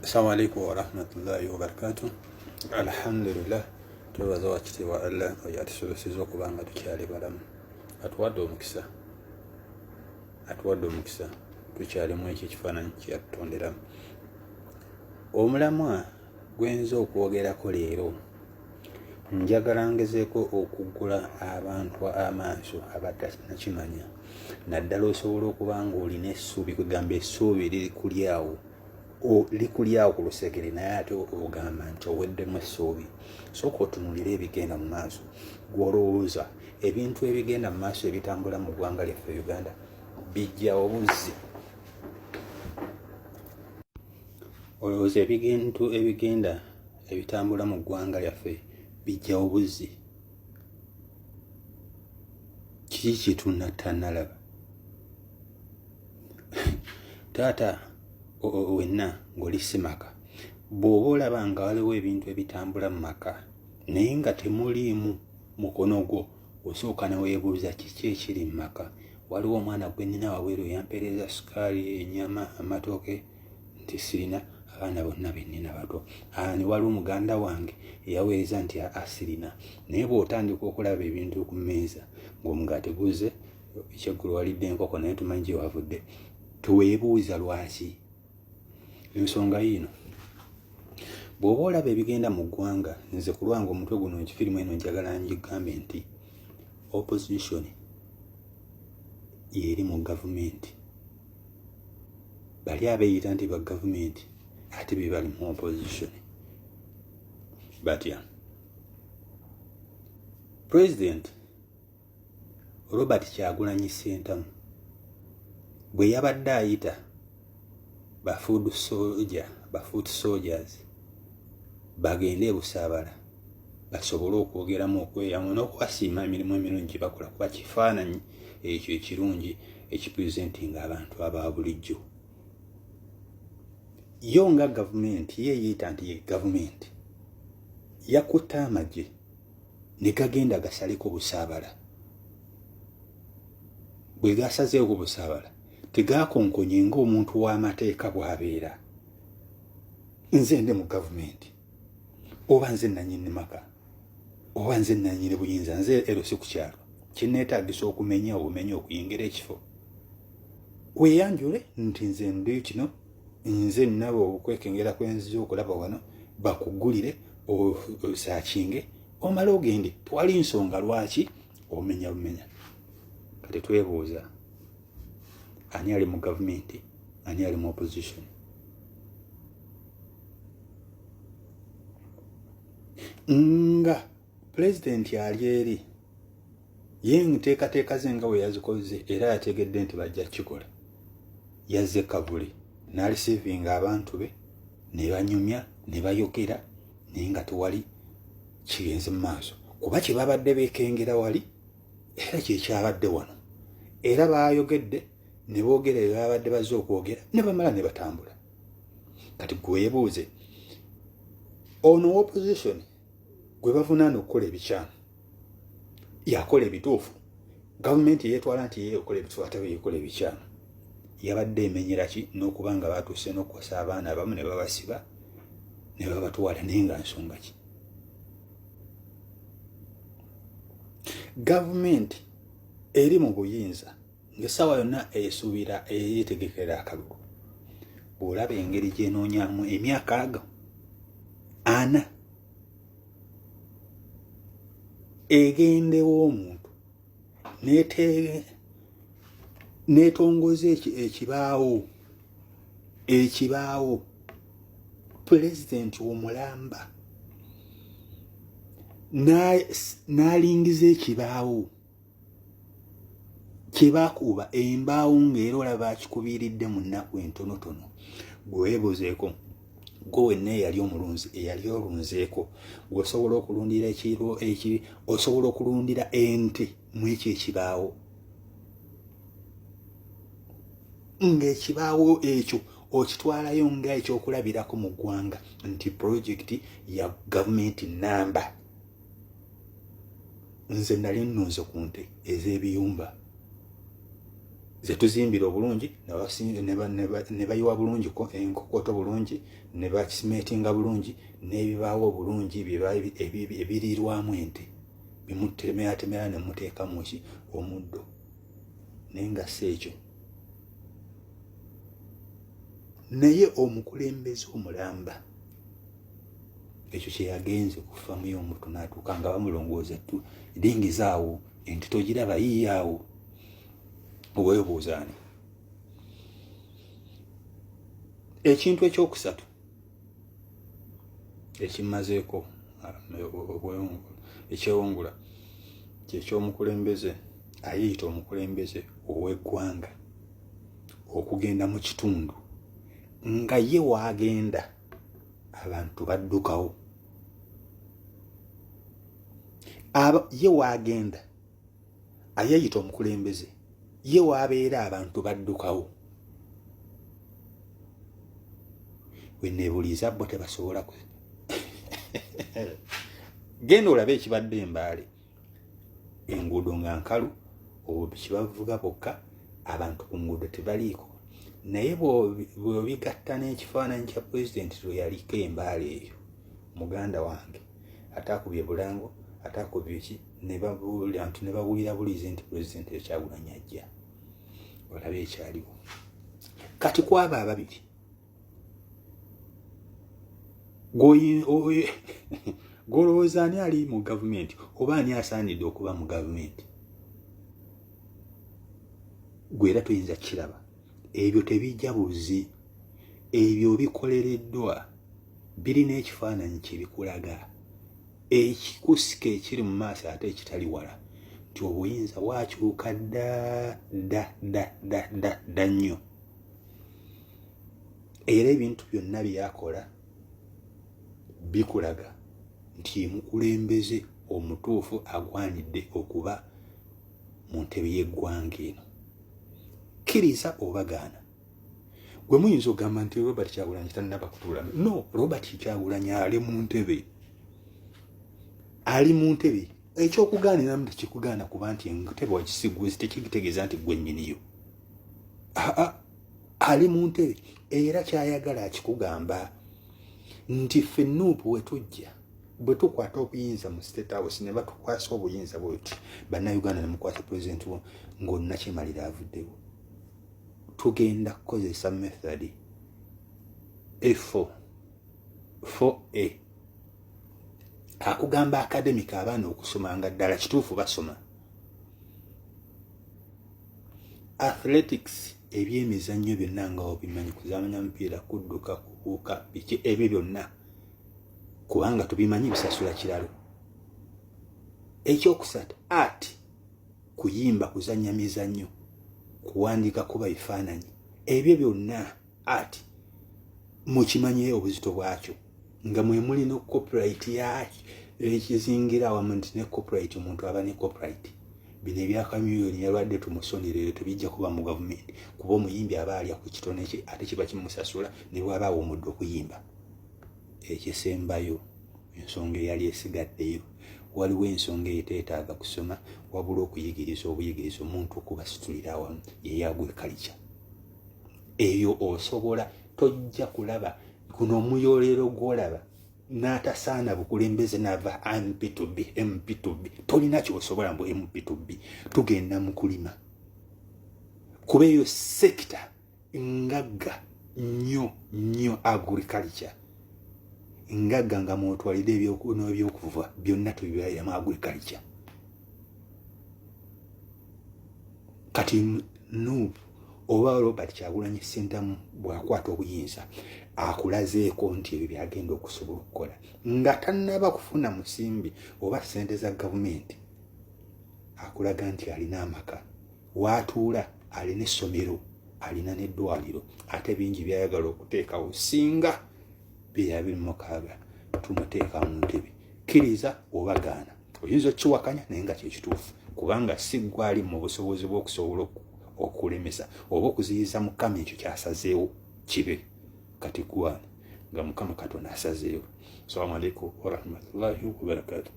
Assalamu alaikum wa rahmatullahi wa barakatuh. Alhamdulillah, twebaza wakitiibwa Allah yatusobozesezza okuba nga tukyali balamu. Atuwadde omukisa tukyalimu ekyo ekifaananyi kye yatutonderamu. Omulamwa gwenza okwogerako leero, njagala ngezeeko okuggula abantu amaaso abatanakimanya, naddala osobola okuba ng'olina essuubi, kugamba essuubi likuli awo ku lusegere naye ate ogamba nti oweddemu essuubi. Sooka otunuulira ebigenda mu maaso, gw'olowooza ebintu ebigenda mu maaso ebitambula mu ggwanga lyaffe Uganda bijja obuzzi. Olowooza ebintu ebigenda ebitambula mu ggwanga lyaffe bijja obuzzi. Kiki kye tannalaba? Taata wenna ng'oli si maka, bw'oba olaba nga waliwo ebintu ebitambula mu maka naye nga temuliimu mukono gwo, osooka ne weebuuza kiki ekiri mu maka. Waliwo omwana gwe nnina wabweru yampeereza sukaali, ennyama, amatooke, nti sirina, abaana bonna be nnina bato. Ne waliwo muganda wange eyaweereza nti asirina. Naye bw'otandika okulaba ebintu ku mmeeza ng'omugaati guze, ekyeggulo walidde enkoko naye tumanyi gye wavudde, teweebuuza lwaki. Ensonga yiino, bw'oba olaba ebigenda mu ggwanga, nze ku lwange omutwe guno ekifirimu eno njagala ngigambe nti opposition yeri mu gavumenti. Bali abeeyita nti ba gavumenti ate be bali mu opposition. Batya President Robert Kyagulanyi Ssentamu bwe yabadde ayita ba food soldiers bagende e Busaabala basobole okwogeramu okweyamu n'okwasiima emirimu emirungi bakola, kuba kifaananyi ekyo ekirungi ekipresentinga abantu aba bulijjo. Yo nga gavumenti yeeyita nti ye gavumenti yakutte amagye ne gagenda gasaleko Busaabala. Bwe gasazeeko Busaabala tegakonkonye ng'omuntu w'amateeka bw'abeera. Nze ndi mu gavumenti, oba nze nannyini maka, oba nze nannyini buyinza, nze ero si ku kyalo, kinneetaagisa okumenya obumenyi okuyingira ekifo. Weeyanjule nti nze ndi kino, nze nabo okwekengera kwenzija okulaba wano, bakugulire osaakinge omale ogende. Tewali nsonga lwaki omenya bumenya. Kati twebuuza, ani ali mu gavumenti, ani ali mu opposition? Nga pulezidenti ali eri ye nteekateeka ze nga we yazikoze era yategedde nti bajja kikola, yazze Kavuli n'alisiivinga abantu be ne banyumya ne bayogera naye nga tewali kigenze mu maaso, kuba kye babadde beekengera wali era kyekyabadde wano, era baayogedde ne boogera bye babadde bazze okwogera ne bamala ne batambula. Kati gwebuuze, ono opposition gwe bavunaana okukola ebikyamu yakola ebituufu, gavumenti yeetwala nti ye okola ebituufu ate yeekola ebikyamu. Yabadde emenyera ki n'okuba nga batuuse n'okukwasa abaana abamu ne babasiba ne babatwala, naye nga nsonga ki? Gavumenti eri mu buyinza ng'essaawa yonna esuubira eyeetegekera akalulu. Bw'olaba engeri gy'enoonyamu emyaka ago 4 egendewo omuntu neetongoza ekibaawo pulezidenti omulamba n'alingiza ekibaawo kye baakuba embaawo ng'era olaba akikubiiridde mu nnaku entonotono. Gweweebuuzeeko, gwe wenna eyali omulunzi eyali olunzeeko, gweosobola okulundira ekiro ekiri, osobola okulundira ente mu ekyo ekibaawo, ng'ekibaawo ekyo okitwalayo nga ekyokulabirako mu ggwanga nti pulojekiti ya gavumenti namba. Nze nali nnunze ku nte ez'ebiyumba ze tuzimbira obulungi ne bayiwa bulungi enkokoto bulungi ne bakisimetinga bulungi n'ebibaawo obulungi ebirirwamu ente bimutemeratemera ne muteekamu omuddo naye nga si ekyo. Naye omukulembeze omulamba ekyo kye yagenze kufamu y'omuntu n'atuuka nga bamulongooza lingizaawo enti togiraba yiiyaawo oweebuuzaani. Ekintu ekyokusatu ekimazeeko ekyewungula kyekyomukulembeze ayiyita omukulembeze ow'eggwanga okugenda mu kitundu nga ye waagenda abantu baddukawo. Ye waagenda ayeyita omukulembeze ye waabeera abantu baddukawo. Weneebuliiza bo tebasobola genda olabe ekibadde Embaale, enguudo nga nkalu, kibavuga bokka, abantu ku nguudo tebaliiko. Naye bw'obigatta n'ekifaananyi kya pulezidenti lwe yaliko Embaale eyo, muganda wange ataakubye bulango ataakubye ki, abantu ne babuulira buliize nti pulezidenti Kyagulanyi ajja. Olabe ekyaliwo. Kati kwabo ababiri gw'olowooza ani ali mu gavumenti oba ani asaanidde okuba mu gavumenti? Gwe era toyinza kiraba. Ebyo tebijja buzi, ebyo bikolereddwa, birina ekifaananyi kye bikulaga, ekikusika ekiri mu maaso ate ekitali wala, nti obuyinza bwakyuka dda nnyo. Era ebintu byonna byakola bikulaga nti mukulembeze omutuufu agwanidde okuba mu ntebe y'eggwanga eno. Kkiriza obagaana. Gwe muyinza okugamba nti Robert Kyagulanyi tannaba kutuula. No, Robert Kyagulanyi ali mu ntebe. Ali mu ntebe. Ekyokugaaniramu tekikugaana kuba nti entebe wagisigguzi tekitegeeza nti gwe nnyiniyo. Ali mu ntebe era kyayagala akikugamba nti ffe Nuupu we tujja bwe tukwata obuyinza mu State House ne batukwasa obuyinza bweti bannayuganda ne mukwasa pulezidenti ng'Onnakyemalira avuddewo, tugenda kukozesa method A4A akugamba academic abaana okusoma nga ddala kituufu basoma. Athletics ebyemizannyo byonna nga obimanyi, kuzamanya mupiira, kudduka, kubuuka, biki ebyo byonna kubanga tubimanyi bisasula kiralo. Ekyokusatu art, kuyimba, kuzannya mizannyo, kuwandiika kuba bifaananyi, ebyo byonna art mukimanyi obuzito bwakyo nga mwe muli no copyright yaki ekizingira awamu nti ne copyright omuntu aba ne copyright. Bino ebyakamiliyoni yalwadde tumusonere tebijja kuba mu gavumenti kuba omuyimbi aba alya ku kitone kye ate kiba kimusasula ne bw'abaawo omudde okuyimba. Ekisembayo ensonga eyali esigaddeyo, waliwo ensonga eyeteetaaga kusoma wabula okuyigiriza obuyigiriza omuntu okubasitulira awamu yeyagwekalica. Eyo osobola tojja kulaba kuno omuyoolero gw'olaba n'atasaana bukulembeze n'ava MP2B tolina kyosobola mbu MP2B. Tugenda mu kulima kuba eyo sekita ngagga nnyo agriculture ngagga nga mwotwalira ebyokuva byonna tubibaira mu agriculture. Kati Nuupu oba Robert Kyagulanyi Ssentamu bw'akwata obuyinza akulazeeko nti ebyo byagenda okusobola okukola nga tannaba kufuna musimbi oba ssente za gavumenti. Akulaga nti alina amaka, waatuula alina essomero, alina n'eddwaliro, ate bingi byayagala okuteekawo singa bya 26 tumuteeka mu ntebe. Kkiriza obagaana. Oyinza okukiwakanya naye nga kyekituufu kubanga si gwali mu busobozi bw'okusobola okulemesa oba okuziyiza Mukama ekyo kyasazeewo kibe. Kati gwana nga Mukama Katonda asazeewo. Assalamu alaikum wa rahmatullahi wa barakatuh.